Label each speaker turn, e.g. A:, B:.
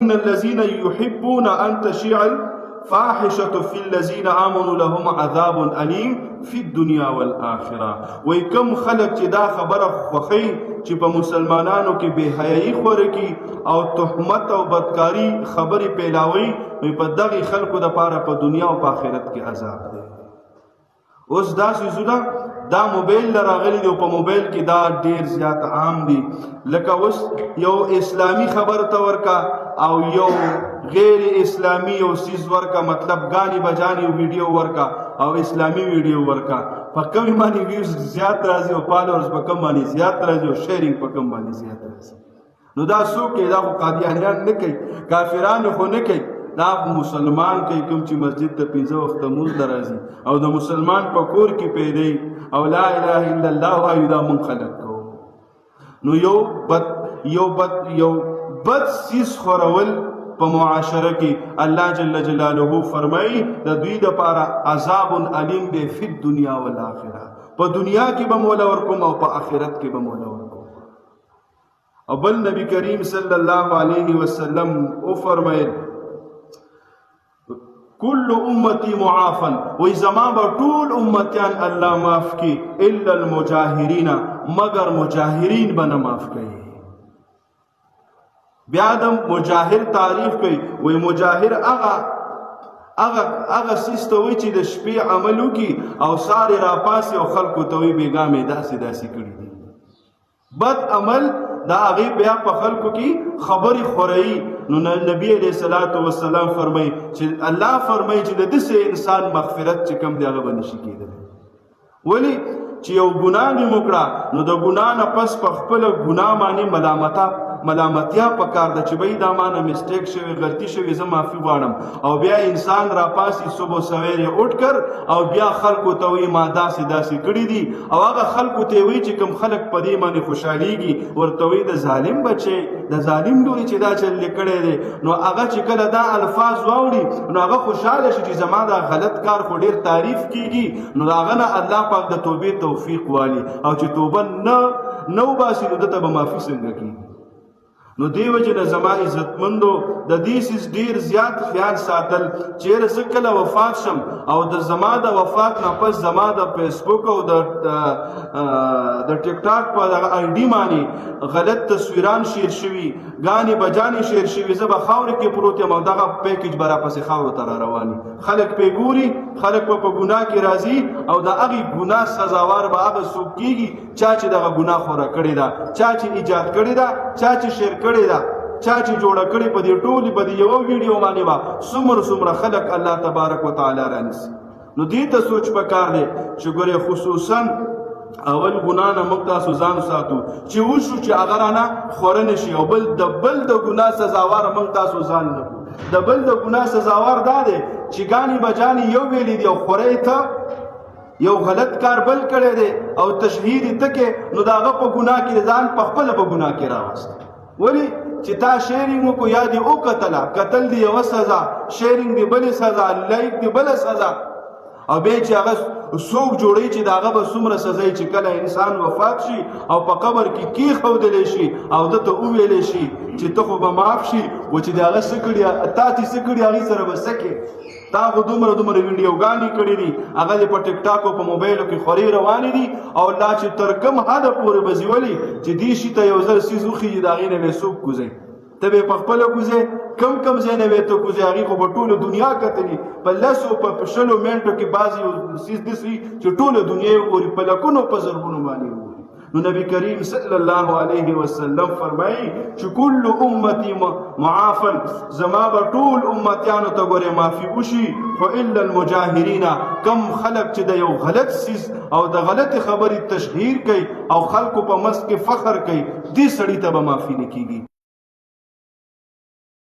A: ان الذين يحبون ان تشيع الفاحشه في الذين امنوا لهم عذاب اليم في الدنيا والاخره. وای کم خلق چې دا خبره خوخی چې په مسلمانانو کې بے حیايي خوره کی او تهمت او بدکاری خبرې پیلاوي، وای په دغه خلقو د پاره په دنیا او په آخرت کې عذاب دی. اوس دا سيزونه دا موبایل لراغلی دی، په موبایل کې دا ډیر زیات عام دي. لکه اوس یو اسلامی خبر ته ورکا او یو غیر اسلامی یو سیز ورکا، مطلب گانی بجانی ویڈیو ورکا او اسلامی ویڈیو ورکا، په کم باندې ویوز زیات راځي او فالوورز په کم باندې زیات راځي او شیرینګ په کم باندې زیات راځي. نو دا څوک دا خو قادیانیان نه کوي، کافرانو خو نه کوي، دا مسلمان کوي کوم چې مسجد ته 5 وخت مونږ درازي او د مسلمان په کور کې پیدا او لا اله الا الله وایو، دا مونږ خلق کوو. نو یو بد سیس خورول په معاشره کې الله جل جلاله فرمایي د دوی د پاره عذاب الیم دی فی الدنیا والآخره، په دنیا کې به مولا ورکوم او په آخرت کې به مولا ورکوم. او بل نبی کریم صلی الله علیه وسلم او فرمایل کل امتی معافن، وی زمان با طول امتیان اللہ معاف کی الا المجاہرین، مگر مجاہرین بنا معاف کی. بیادم مجاہر تعریف کی، وی مجاہر اغا سیستوی چی د شپی عملو کی او ساری را پاسی او خلقو توی بیگامی داسی کری دی. بد عمل دا آغی بیا پا خلقو کی خبری خوری. نو نبی علیہ الصلوۃ والسلام فرمائی چې الله فرمائی چې د دې انسان مغفرت چې کم دی هغه بنشي کېدل. ولی چې یو ګناه نه وکړه نو د ګناه نه پس په خپل ګناه باندې ملامتیا پکار ده چې بای دا مانه میسټیک شوی، غلطی شوی، زه معافی غواړم. او بیا انسان را پاسی صبح سویرے اٹھ کر او بیا خلقو ته وی ما داسې کړی دي او هغه خلقو ته وی چې کم خلق په دې باندې خوشحالیږي ورته وی د ظالم بچي، د ظالم لوري چې دا چل کړی دی. نو هغه چې کله دا الفاظ واوري نو هغه خوشاله شي چې زما دا غلط کار خو ډیر تعریف کیږي، نو هغه نه الله پاک د توبې توفیق والی او چې توبه نو باسي نو دته به معافي څنګه کیږي. نو دیو جن زما عزتمندو د دې سیس ډیر زیات خیال ساتل چې زه کله وفات شم او د زما د وفات نه پس زما د فیسبوک او د ټیک ټاک په دغه آی ډی باندې غلط تصویران شیر شوي، غانې بجانې شیر شوي، زه به خاورې کې پروت یم او دغه پیکج به راپسې خاورو ته را رواني. خلک پې ګوري، خلک به په ګناه کې راځي او د هغې ګناه سزاوار به هغه څوک کېږي چا چې دغه ګناه خوره کړې ده، چا چې ایجاد کړې ده، چا چې شیر کړې ده، چا چې جوړه کړې په دې ټولې په دې یوه ویډیو باندې به څومره خلک الله تبارک وتعالی رانیسي. نو دې ته سوچ پکار دی چې ګورې خصوصا اول ګناه نه موږ تاسو ځان ساتو چې وشو چې هغه رانه خوره نه شي، او بل د ګناه سزاوار موږ تاسو ځان نه کړو. د بل د ګناه سزاوار دا دی چې ګانې بجانې یو ویلي دي او خورې ته یو غلط کار بل کړی دی او تشهیر یې ته کې، نو د هغه په ګناه کې ځان په خپله په ګناه کې راوست. ولی چې تا شیرینګ وکړو یا دې وکتله، کتل دی یوه سزا، شیرینګ دی بلې سزا، لایک دی بله سزا، او بیا چې هغه څوک جوړوي چې د هغه به څومره سزا چې کله انسان وفات شي او په قبر کې کېښودلی شي او ده ته وویلی شي چې ته خو به معاف شي، و چې د هغه څه کړي تا چې څه کړي هغې سره به څه کې، تا خو دومره ویډیوګانې کړي دي، هغه دې په ټیک ټاک او په موبایلو کې خورې روانې دي او لا چې تر کوم حده پورې به ځولي چې دې شي ته یو ځل سیز وخېږي د هغې نه به څوک کوزوي، ته به یې په خپله کوزې، کم ځای نه به ته کوزې، هغې خو به ټوله دنیا کتلي، په 10 په 20 منټو کې بعضې سیز داسې وي چې ټوله دنیا یې وګوري، په لکونو په زرګونو باندې وګوري. نو نبی کریم صلی الله علیه وسلم فرمایي چې کل امتی معافن، زما به ټول امتیانو ته ګورې معافي وشي، خو الا المجاهرین، کم خلق چې د یو غلط سیز او د غلطې خبرې تشهیر کوي او خلکو په منځ کې فخر کوي، دې سړي ته به معافي نه کیږي.